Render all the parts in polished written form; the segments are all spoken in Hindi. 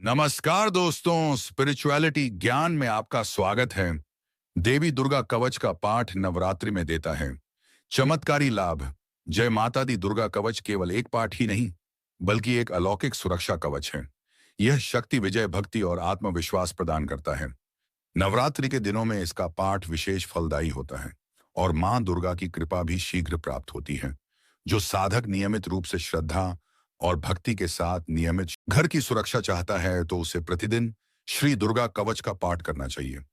नमस्कार दोस्तों, स्पिरिचुअलिटी ज्ञान में आपका स्वागत है। देवी दुर्गा कवच का पाठ नवरात्रि में देता है चमत्कारी लाभ। जय माता दी दुर्गा कवच केवल एक पाठ ही नहीं, बल्कि एक अलौकिक सुरक्षा कवच है। यह शक्ति, विजय, भक्ति और आत्मविश्वास प्रदान करता है। नवरात्रि के दिनों में इसका पाठ विशेष फलदायी होता है और मां दुर्गा की कृपा भी शीघ्र प्राप्त होती है। जो साधक नियमित रूप से श्रद्धा और भक्ति के साथ नियमित घर की सुरक्षा चाहता है तो उसे प्रतिदिन श्री दुर्गा कवच का पाठ करना चाहिए।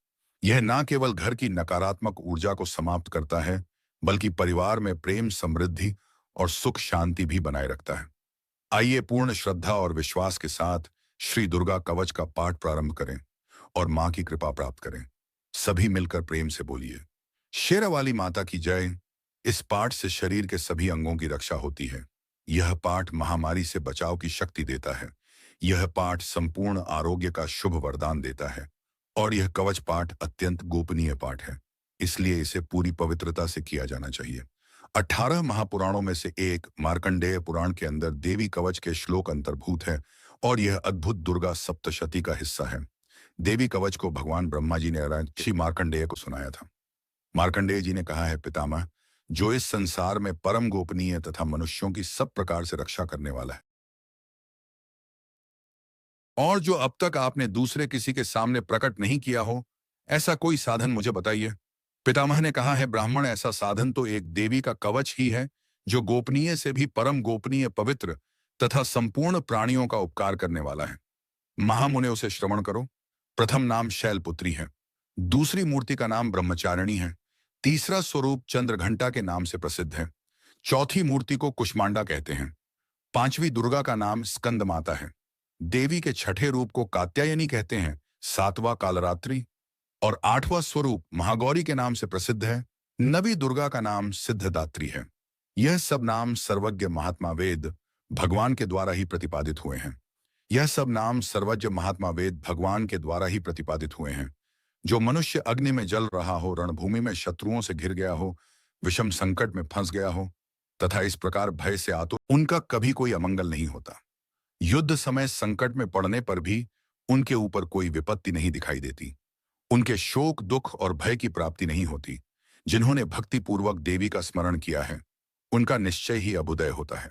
यह न केवल घर की नकारात्मक ऊर्जा को समाप्त करता है, बल्कि परिवार में प्रेम, समृद्धि और सुख शांति भी बनाए रखता है। आइए पूर्ण श्रद्धा और विश्वास के साथ श्री दुर्गा कवच का पाठ प्रारंभ करें और मां की कृपा प्राप्त करें। सभी मिलकर प्रेम से बोलिए, शेरावाली माता की जय। इस पाठ से शरीर के सभी अंगों की रक्षा होती है। यह पाठ महामारी से बचाव की शक्ति देता है। यह पाठ संपूर्ण आरोग्य का शुभ वरदान देता है और यह कवच पाठ अत्यंत गोपनीय पाठ है, इसलिए इसे पूरी पवित्रता से किया जाना चाहिए। 18 महापुराणों में से एक मार्कंडेय पुराण के अंदर देवी कवच के श्लोक अंतर्भूत है और यह अद्भुत दुर्गा सप्तशती का हिस्सा है। देवी कवच को भगवान ब्रह्मा जी ने ऋषि मार्कंडेय को सुनाया था। मार्कंडेय जी ने कहा है, पितामह, जो इस संसार में परम गोपनीय तथा मनुष्यों की सब प्रकार से रक्षा करने वाला है और जो अब तक आपने दूसरे किसी के सामने प्रकट नहीं किया हो, ऐसा कोई साधन मुझे बताइए। पितामह ने कहा है, ब्राह्मण, ऐसा साधन तो एक देवी का कवच ही है, जो गोपनीय से भी परम गोपनीय, पवित्र तथा संपूर्ण प्राणियों का उपकार करने वाला है। महामुने उसे श्रवण करो। प्रथम नाम शैलपुत्री है, दूसरी मूर्ति का नाम ब्रह्मचारिणी है, तीसरा स्वरूप चंद्रघंटा के नाम से प्रसिद्ध है, चौथी मूर्ति को कुष्मांडा कहते हैं, पांचवी दुर्गा का नाम स्कंद माता है, देवी के छठे रूप को कात्यायनी कहते हैं, सातवां कालरात्रि और आठवां स्वरूप महागौरी के नाम से प्रसिद्ध है, नवी दुर्गा का नाम सिद्धदात्री है। यह सब नाम सर्वज्ञ महात्मा वेद भगवान के द्वारा ही प्रतिपादित हुए हैं। यह सब नाम सर्वज्ञ महात्मा वेद भगवान के द्वारा ही प्रतिपादित हुए हैं। जो मनुष्य अग्नि में जल रहा हो, रणभूमि में शत्रुओं से घिर गया हो, विषम संकट में फंस गया हो तथा इस प्रकार भय से आतुर, उनका कभी कोई अमंगल नहीं होता। युद्ध समय संकट में पड़ने पर भी उनके ऊपर कोई विपत्ति नहीं दिखाई देती। उनके शोक, दुख और भय की प्राप्ति नहीं होती। जिन्होंने भक्तिपूर्वक देवी का स्मरण किया है, उनका निश्चय ही अभुदय होता है।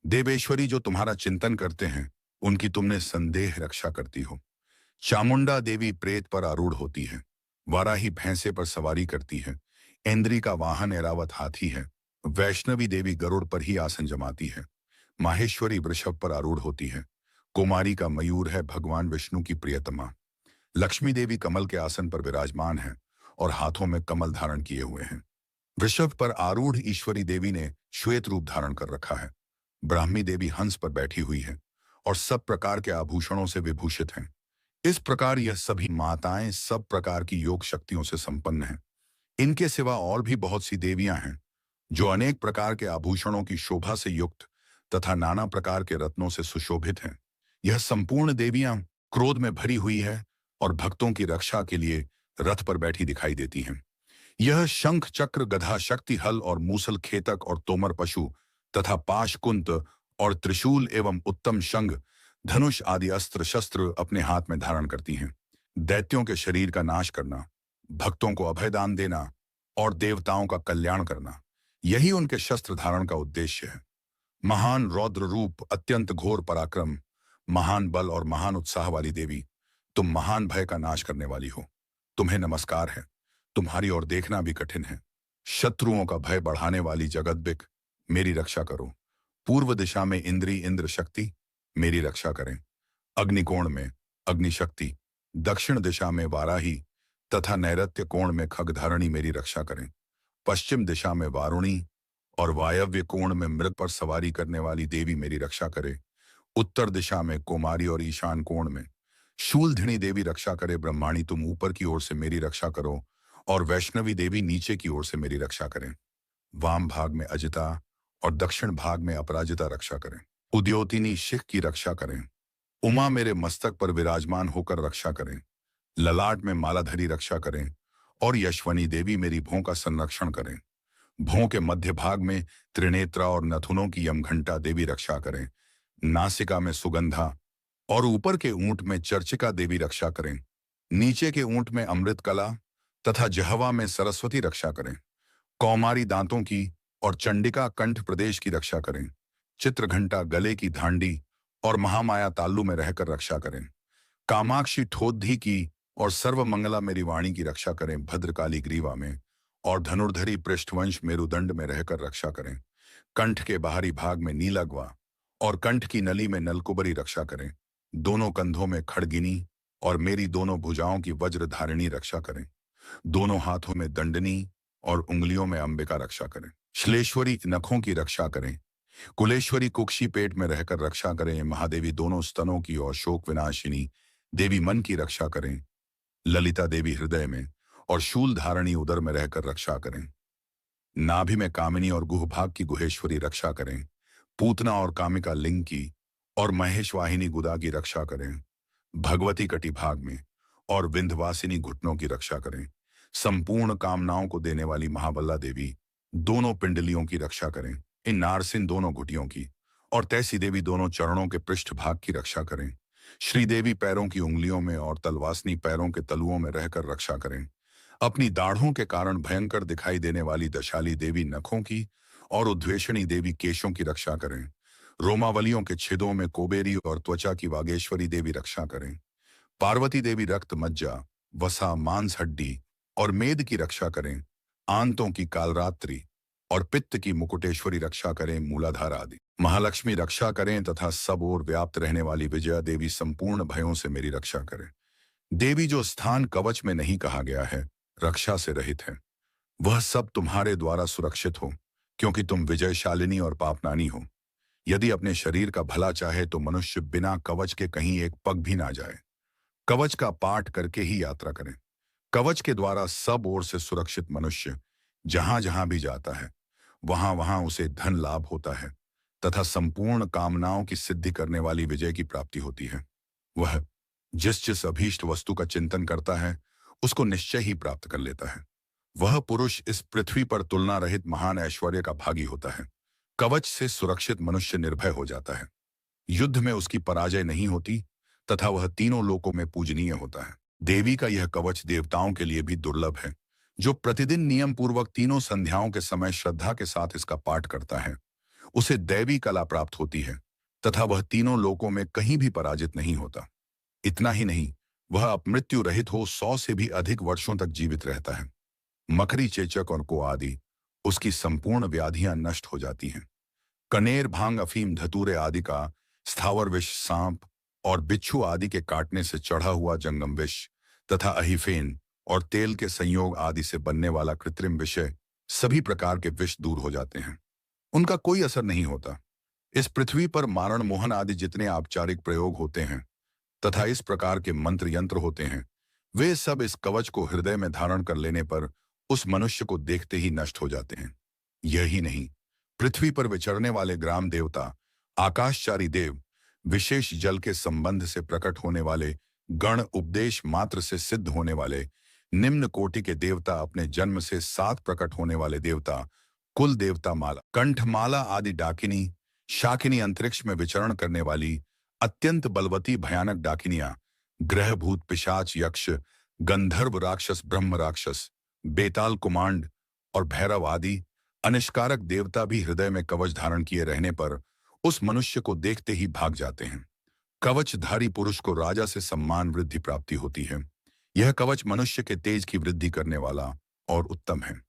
देवेश्वरी, जो तुम्हारा चिंतन करते हैं, उनकी तुमने संदेह रक्षा करती हो। चामुंडा देवी प्रेत पर आरूढ़ होती है, वाराही भैंसे पर सवारी करती है, इंद्री का वाहन ऐरावत हाथी है, वैष्णवी देवी गरुड़ पर ही आसन जमाती है, माहेश्वरी वृषभ पर आरूढ़ होती है, कुमारी का मयूर है भगवान विष्णु की प्रियतमा, लक्ष्मी देवी कमल के आसन पर विराजमान है और हाथों में कमल धारण किए हुए हैं। वृषभ पर आरूढ़ ईश्वरी देवी ने श्वेत रूप धारण कर रखा है। ब्राह्मी देवी हंस पर बैठी हुई है और सब प्रकार के आभूषणों से विभूषित हैं। इस प्रकार यह सभी माताएं सब प्रकार की योग शक्तियों से संपन्न हैं। इनके सिवा और भी बहुत सी देवियां हैं, जो अनेक प्रकार के आभूषणों की शोभा से युक्त तथा नाना प्रकार के रत्नों से सुशोभित हैं। यह संपूर्ण देवियां क्रोध में भरी हुई है और भक्तों की रक्षा के लिए रथ पर बैठी दिखाई देती हैं। यह शंख, चक्र, गधा, शक्ति, हल और मूसल, खेतक और तोमर पशु तथा पाश, कुंत और त्रिशूल एवं उत्तम शंख, धनुष आदि अस्त्र शस्त्र अपने हाथ में धारण करती हैं। दैत्यों के शरीर का नाश करना, भक्तों को अभयदान देना और देवताओं का कल्याण करना, यही उनके शस्त्र धारण का उद्देश्य है। महान रौद्र रूप, अत्यंत घोर पराक्रम, महान बल और महान उत्साह वाली देवी, तुम महान भय का नाश करने वाली हो। तुम्हें नमस्कार है। तुम्हारी ओर देखना भी कठिन है। शत्रुओं का भय बढ़ाने वाली जगदबिक, मेरी रक्षा करो। पूर्व दिशा में इंद्री इंद्र शक्ति, मेरी रक्षा करें। अग्निकोण में अग्निशक्ति, दक्षिण दिशा में वाराही तथा नैऋत्य कोण में खगधारणी मेरी रक्षा करें। पश्चिम दिशा में वारुणी और वायव्य कोण में मृग पर सवारी करने वाली देवी मेरी रक्षा करे। उत्तर दिशा में कुमारी और ईशान कोण में शूलधिणी देवी रक्षा करे। ब्रह्माणी, तुम ऊपर की ओर से मेरी रक्षा करो और वैष्णवी देवी नीचे की ओर से मेरी रक्षा करें। वाम भाग में अजिता और दक्षिण भाग में अपराजिता रक्षा करें। उद्योतिनी शिख की रक्षा करें। उमा मेरे मस्तक पर विराजमान होकर रक्षा करें। ललाट में मालाधरी रक्षा करें और यशवनी देवी मेरी भों का संरक्षण करें। भों के मध्य भाग में त्रिनेत्रा और नथुनों की यमघंटा देवी रक्षा करें। नासिका में सुगंधा और ऊपर के ऊंट में चर्चिका देवी रक्षा करें। नीचे के ऊंट में अमृत कला तथा जहवा में सरस्वती रक्षा करें। कौमारी दांतों की और चंडिका कंठ प्रदेश की रक्षा करें। चित्रघंटा गले की धांडी और महामाया ताल्लू में रहकर रक्षा करें। कामाक्षी ठोद्धि की और सर्वमंगला मेरी वाणी की रक्षा करें। भद्रकाली ग्रीवा में और धनुर्धरी पृष्ठवंश मेरुदंड में रहकर रक्षा करें। कंठ के बाहरी भाग में नीलगवा और कंठ की नली में नलकुबरी रक्षा करें। दोनों कंधों में खड़गिनी और मेरी दोनों भुजाओं की वज्रधारिणी रक्षा करें। दोनों हाथों में दंडनी और उंगलियों में अंबिका रक्षा करें। श्लेश्वरी नखों की रक्षा करें। कुलेश्वरी कुक्षी पेट में रहकर रक्षा करें। महादेवी दोनों स्तनों की और शोक विनाशिनी देवी मन की रक्षा करें। ललिता देवी हृदय में और शूल धारणी उदर में रहकर रक्षा करें। नाभि में कामिनी और गुहभाग की गुहेश्वरी रक्षा करें। पूतना और कामिका लिंग की और महेश वाहिनी गुदा की रक्षा करें। भगवती कटिभाग में और विंध्यवासिनी घुटनों की रक्षा करें। संपूर्ण कामनाओं को देने वाली महाबल्ला देवी दोनों पिंडलियों की रक्षा करें। इन नारसिन दोनों घुटियों की और तैसी देवी दोनों चरणों के पृष्ठ भाग की रक्षा करें। श्रीदेवी पैरों की उंगलियों में और तलवासनी पैरों के तलुओं में रहकर रक्षा करें। अपनी दाढ़ों के कारण भयंकर दिखाई देने वाली दशाली देवी नखों की और उद्वेषणी देवी केशों की रक्षा करें। रोमावलियों के छिदों में कोबेरी और त्वचा की वागेश्वरी देवी रक्षा करें। पार्वती देवी रक्त मज्जा वसा मांस हड्डी और मेद की रक्षा करें। आंतों की कालरात्रि और पित्त की मुकुटेश्वरी रक्षा करें। मूलाधार आदि महालक्ष्मी रक्षा करें तथा सब ओर व्याप्त रहने वाली विजया देवी संपूर्ण भयों से मेरी रक्षा करें। देवी जो स्थान कवच में नहीं कहा गया है रक्षा से रहित है, वह सब तुम्हारे द्वारा सुरक्षित हो, क्योंकि तुम विजयशालिनी और पापनानी हो। यदि अपने शरीर का भला चाहे तो मनुष्य बिना कवच के कहीं एक पग भी ना जाए। कवच का पाठ करके ही यात्रा करें। कवच के द्वारा सब ओर से सुरक्षित मनुष्य जहां जहां भी जाता है वहां वहां उसे धन लाभ होता है तथा संपूर्ण कामनाओं की सिद्धि करने वाली विजय की प्राप्ति होती है। वह जिस जिस अभीष्ट वस्तु का चिंतन करता है उसको निश्चय ही प्राप्त कर लेता है। वह पुरुष इस पृथ्वी पर तुलना रहित महान ऐश्वर्य का भागी होता है। कवच से सुरक्षित मनुष्य निर्भय हो जाता है। युद्ध में उसकी पराजय नहीं होती तथा वह तीनों लोकों में पूजनीय होता है। देवी का यह कवच देवताओं के लिए भी दुर्लभ है। जो प्रतिदिन नियम पूर्वक तीनों संध्याओं के समय श्रद्धा के साथ इसका पाठ करता है उसे दैवी कला प्राप्त होती है तथा वह तीनों लोकों में कहीं भी पराजित नहीं होता। इतना ही नहीं, वह अपमृत्यु रहित हो 100 से भी अधिक वर्षों तक जीवित रहता है। मकरी चेचक और को आदि उसकी संपूर्ण व्याधियां नष्ट हो जाती हैं। कनेर भांग अफीम धतूरे आदि का स्थावर विष सांप और बिच्छू आदि के काटने से चढ़ा हुआ जंगम विष तथा अहिफेन और तेल के संयोग आदि से बनने वाला कृत्रिम विषय सभी प्रकार के विष दूर हो जाते हैं। उनका कोई असर नहीं होता। इस पृथ्वी पर मारण मोहन आदि जितने औपचारिक प्रयोग होते हैं तथा इस प्रकार के मंत्र यंत्र होते हैं वे सब इस कवच को हृदय में धारण कर लेने पर उस मनुष्य को देखते ही नष्ट हो जाते हैं। यही नहीं, पृथ्वी पर विचरने वाले ग्राम देवता, आकाशचारी देव, विशेष जल के संबंध से प्रकट होने वाले गण, उपदेश मात्र से सिद्ध होने वाले निम्न कोटि के देवता, अपने जन्म से 7 प्रकट होने वाले देवता, कुल देवता माला, कंठमाला आदि डाकिनी, शाकिनी, अंतरिक्ष में विचरण करने वाली अत्यंत बलवती भयानक डाकिनियां, ग्रहभूत पिशाच, यक्ष, गंधर्व राक्षस, ब्रह्म राक्षस, बेताल कुमांड और भैरव आदि अनिष्कारक देवता भी हृदय में कवच धारण किए रहने पर उस मनुष्य को देखते ही भाग जाते हैं। कवचधारी पुरुष को राजा से सम्मान वृद्धि प्राप्ति होती है। यह कवच मनुष्य के तेज की वृद्धि करने वाला और उत्तम है।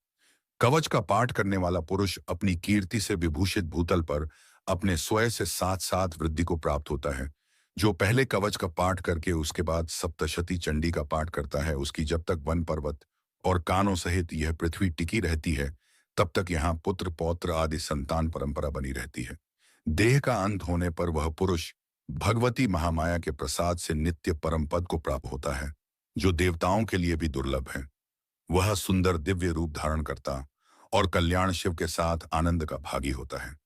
कवच का पाठ करने वाला पुरुष अपनी कीर्ति से विभूषित भूतल पर अपने स्वयं से साथ साथ वृद्धि को प्राप्त होता है। जो पहले कवच का पाठ करके उसके बाद सप्तशती चंडी का पाठ करता है, उसकी जब तक वन पर्वत और कानों सहित यह पृथ्वी टिकी रहती है तब तक यहाँ पुत्र पौत्र आदि संतान परंपरा बनी रहती है। देह का अंत होने पर वह पुरुष भगवती महामाया के प्रसाद से नित्य परम पद को प्राप्त होता है, जो देवताओं के लिए भी दुर्लभ है। वह सुंदर दिव्य रूप धारण करता और कल्याण शिव के साथ आनंद का भागी होता है।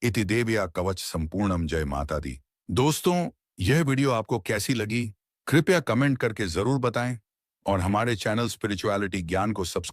इति देव्या कवच संपूर्णम। जय माता दी। दोस्तों, यह वीडियो आपको कैसी लगी कृपया कमेंट करके जरूर बताएं और हमारे चैनल स्पिरिचुअलिटी ज्ञान को सब्सक्राइब